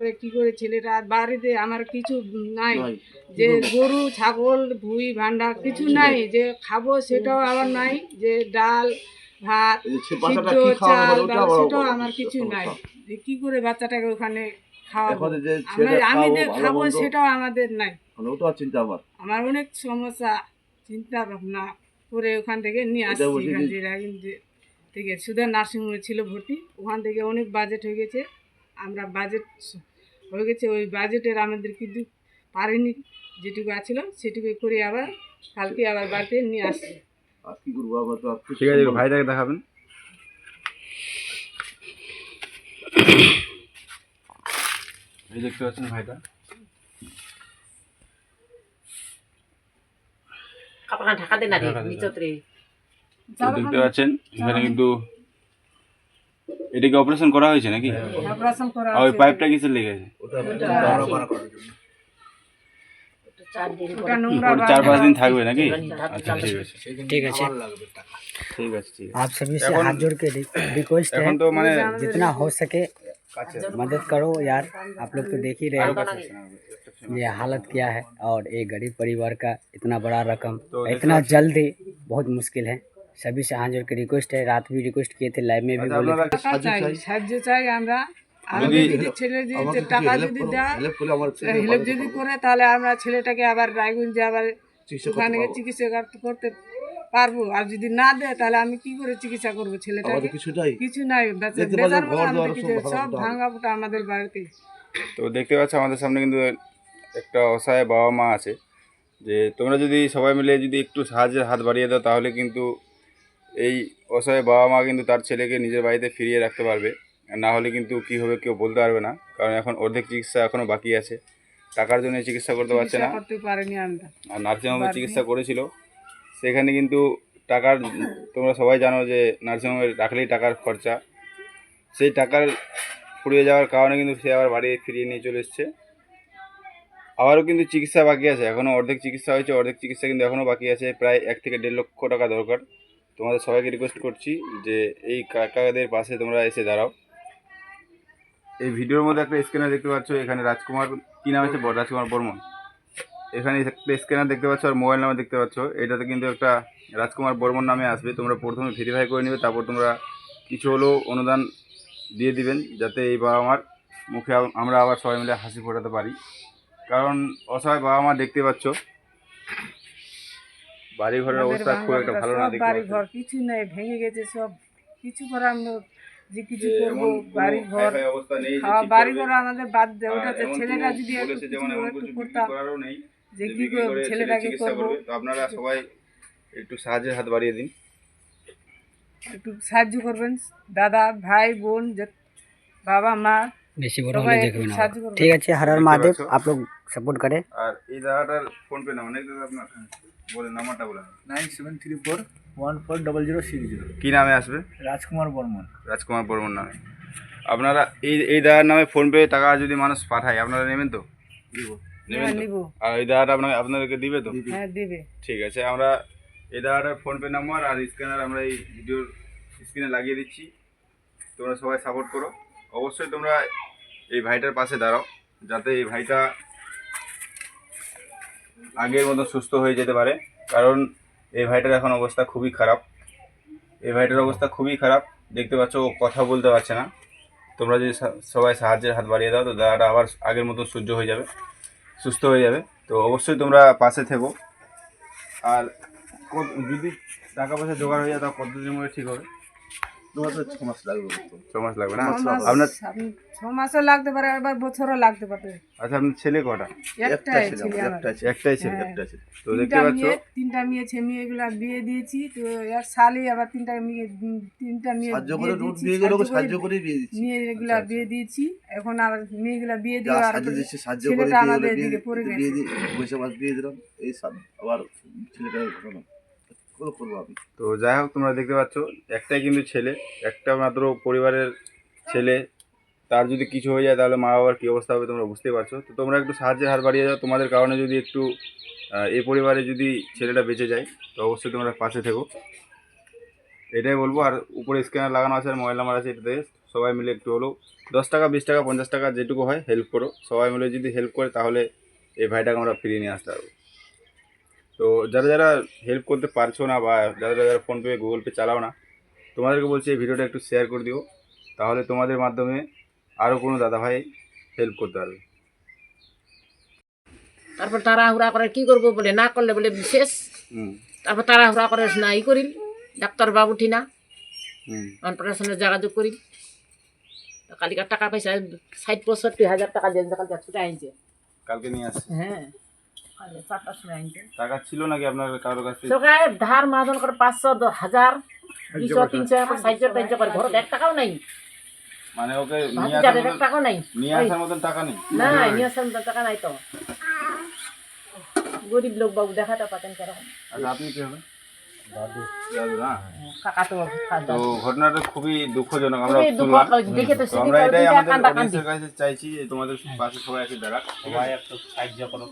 কি করে ছেলেটা বাড়িতে আমার কিছু নাই, যে গরু ছাগল ভুই ভান্ডা কিছু নাই, যে খাবো সেটাও আবার নাই, যে ডাল ভাত সিদ্ধ চাল ডাল সেটাও আমার কিছু নাই। যে কি করে বাচ্চাটাকে ওখানে খাওয়াবো, আমি যে খাবো সেটাও আমাদের নাই। আমার অনেক সমস্যা, চিন্তা ভাবনা করে ওখান থেকে নিয়ে আসছি। থেকে সুধা নার্সিংহোমে ছিল ভর্তি, ওখান থেকে অনেক বাজেট হয়ে গেছে, আমরা বাজেট হয়ে গেছে, ওই বাজেটের আমাদের কিন্তু পারিনি, যেটুকু আছিল সেটুকু করে আবার কালকে আবার বাড়িতে নিয়ে আসছি। ঠিক আছে, ভাইটাকে দেখাবেন। এই দেখতে পাচ্ছেন ভাইটা, দেখতে পাচ্ছেন এখানে কিন্তু এটাকে অপারেশন করা হয়েছে নাকি? অপারেশন করা ওই পাইপটা কিসের লেগেছে? 4-5 दिन থাকবে নাকি? আচ্ছা ঠিক আছে ठीक है ঠিক আছে। आप सभी से हाथ जोड़ के रिक्वेस्ट है, এখন তো মানে जितना हो सके मदद करो यार। आप लोग तो देख ही रहे हैं ये हालत क्या है, और एक गरीब परिवार का इतना बड़ा रकम इतना जल्दी बहुत मुश्किल है। सभी से हाथ जोड़ के रिक्वेस्ट है, रात भी रिक्वेस्ट किए थे, लाइव में भी बोले थे। সাহায্য চাই আমরা। আমাদের যদি ছেলে যদি টাকা যদি দেয়, হেল্প যদি করে, তাহলে আমরা ছেলেটাকে আবার রায়গঞ্জে আবার ওখানে চিকিৎসা করতে পারবো। আর যদি না দেয় তাহলে আমি কি করে চিকিৎসা করবো ছেলেটাকে? কিছু নাই, সব ভাঙা ফুটা আমাদের বাড়িতে। তো দেখতে পাচ্ছ আমাদের সামনে কিন্তু একটা অসহায় বাবা মা আছে, যে তোমরা যদি সবাই মিলে যদি একটু সাহায্যের হাত বাড়িয়ে দাও তাহলে কিন্তু এই অসহায় বাবা মা কিন্তু তার ছেলেকে নিজের বাড়িতে ফিরিয়ে রাখতে পারবে। না হলে কিন্তু কী হবে কেউ বলতে পারবে না, কারণ এখন অর্ধেক চিকিৎসা এখনও বাকি আছে, টাকার জন্য চিকিৎসা করতে পারছে না। আর নার্সিংহোমে চিকিৎসা করেছিল, সেখানে কিন্তু টাকার, তোমরা সবাই জানো যে নার্সিংহোমে রাখলেই টাকার খরচা, সেই টাকার ফুরিয়ে যাওয়ার কারণে কিন্তু সে আবার বাড়ি ফিরিয়ে নিয়ে চলে এসছে। আবারও কিন্তু চিকিৎসা বাকি আছে, এখনও অর্ধেক চিকিৎসা হয়েছে, অর্ধেক চিকিৎসা কিন্তু এখনও বাকি আছে, প্রায় 1 থেকে 1.5 লক্ষ টাকা দরকার। তোমাদের সবাইকে রিকোয়েস্ট করছি যে এই কাকাদের পাশে তোমরা এসে দাঁড়াও। এই ভিডিওর মধ্যে একটা স্ক্যানার দেখতে পাচ্ছ, এখানে রাজকুমার, কী নাম আছে, রাজকুমার বর্মন, এখানে একটা স্ক্যানার দেখতে পাচ্ছ, আর মোবাইল নাম্বার দেখতে পাচ্ছ। এটাতে কিন্তু একটা রাজকুমার বর্মন নামে আসবে, তোমরা প্রথমে ভেরিফাই করে নেবে, তারপর তোমরা কিছু হলেও অনুদান দিয়ে দিবেন, যাতে এই বাবা মার মুখে আমরা আবার সবাই মিলে হাসি ফোটাতে পারি। কারণ অসহায় বাবা মা দেখতে পাচ্ছ বাড়ি ঘরের অবস্থা খুব একটা ভালো না, বাড়ি ঘর কিছু নেই, ভেঙে গেছে সব কিছু করে আমরা যে কিছু করবো। বাড়ি ঘর বাড়ি ঘর আমাদের বাদ দেয়, ওটা ছেলেটা যদি একটু করতাম, যে কি করে ছেলেটাকে করবো। আপনারা সবাই একটু সাহায্যের হাত বাড়িয়ে দিন, একটু সাহায্য করবেন, দাদা ভাই বোন বাবা মা বেশি বড় হলে দেখবেন। ঠিক আছে, हर हर महादेव, आप लोग सपोर्ट करें। আর এই দাদাটার ফোন পে নাম্বার নাকি আপনার, বলেন নাম্বারটা বলেন। 9734140060। কী নামে আসবে? রাজকুমার বর্মন। রাজকুমার বর্মন নামে। আপনারা এই দাদার নামে ফোনপে টাকা যদি মানুষ পাঠায় আপনারা নেবেন তো? নেবেন তো? আর এই দাদাটা আপনাদেরকে দিবে তো? হ্যাঁ দিবে। ঠিক আছে, আমরা এই দাদাটার ফোনপে নাম্বার আর স্ক্যানার আমরা এই ভিডিওর স্ক্রিনে লাগিয়ে দিচ্ছি, তোমরা সবাই সাপোর্ট করো। অবশ্যই তোমরা এই ভাইটার পাশে দাঁড়াও, যাতে এই ভাইটা আগের মতো সুস্থ হয়ে যেতে পারে, কারণ এই ভাইটার এখন অবস্থা খুবই খারাপ। এই ভাইটার অবস্থা খুবই খারাপ, দেখতে পাচ্ছ ও কথা বলতে পারছে না। তোমরা যদি সবাই সাহায্যের হাত বাড়িয়ে দাও তো দাদাটা আবার আগের মতো সহ্য হয়ে যাবে, সুস্থ হয়ে যাবে। তো অবশ্যই তোমরা পাশে থেকো। আর যদি টাকা পয়সা জোগাড় হয়ে যায় তাও কতদিনের মধ্যে ঠিক হবে? 6 মাস লাগবে। 6 মাস লাগবে না? আপনার 6 মাসও লাগতে পারে, আবার বছরও লাগতে পারে। আচ্ছা, আপনার ছেলে কটা? একটাই ছেলে। তো দেখতে পাচ্ছ 3টা মেয়ে ছে, মেয়েগুলা বিয়ে দিয়েছি, তো এক সালে আবার 3টা মেয়ে মেয়েগুলা বিয়ে দিয়েছি। এখন আবার মেয়েগুলা বিয়ে দিয়ে আর ছেলেটা আমাদের দিকে পড়ে গেছে। তো যাই হোক, তোমরা দেখতে পাচ্ছ একটাই কিন্তু ছেলে, একটা মাত্র পরিবারের ছেলে, তার যদি কিছু হয়ে যায় তাহলে মা বাবার কী অবস্থা হবে তোমরা বুঝতেই পারছো। তো তোমরা একটু সাহায্যের হাত বাড়িয়ে যাও, তোমাদের কারণে যদি একটু এই পরিবারে যদি ছেলেটা বেঁচে যায় তো অবশ্যই তোমরা পাশে থেকো, এটাই বলবো। আর উপরে স্ক্যানার লাগানো আছে আর মোবাইল নাম্বার আছে, এটাতে সবাই মিলে একটু হলেও 10 টাকা 20 টাকা 50 টাকা যেটুকু হয় হেল্প করো। সবাই মিলে যদি হেল্প করে তাহলে এই ভাইটাকে আমরা ফিরিয়ে নিয়ে আসতে পারবো। তো যারা যারা হেল্প করতে পারছো না বা যারা যারা ফোনপে গুগল পে চালাও না, তোমাদেরকে বলছি এই ভিডিওটা একটু শেয়ার করে দিও, তাহলে তোমাদের মাধ্যমে আরও কোনো দাদাভাই হেল্প করতে পারবে। তারপর তাড়াহুড়া করে কি করবো বলে না করলে বলে শেষ। হুম তারপর তাড়াহুড়া করে না ই করি, ডাক্তার বাবু ঠিনা হুম অনপ্রেশনের যোগাযোগ করি। কালিকার টাকা পয়সা 60-65 হাজার টাকা দিয়ে কালকে ছুটে আনছে। কালকে নিয়ে আসছি। হ্যাঁ, কালকে 4টার সময় আনছে। টাকা ছিল নাকি আপনার কারোর কাছে? সকালে ধার মাজন করে 500-1000 200 300 এখন 400-500 করে ঘরে 1 টাকাও নাই। মানে ওকে ভাতিজাদের 1 টাকাও নাই। নিয়ে আসার মতন টাকা নেই? না নিয়ে আসার মতো টাকা নাই তো। গরিব লোক বাবু দেখাতে পাতেন কেরকম। আচ্ছা আপনি কি হবে? দাদু না? কাকা তো তো ঘটনাটা খুবই দুঃখজনক। আমরা খুবই দুঃখ শুনলাম। দেখে তো তো আমরা এটাই আমাদের কান্দা কান্দি। অডিয়েন্সের কাছে চাইছি যে তোমাদের পাশে সবাই এসে দাঁড়াক। সবাই একটু সাহায্য করো।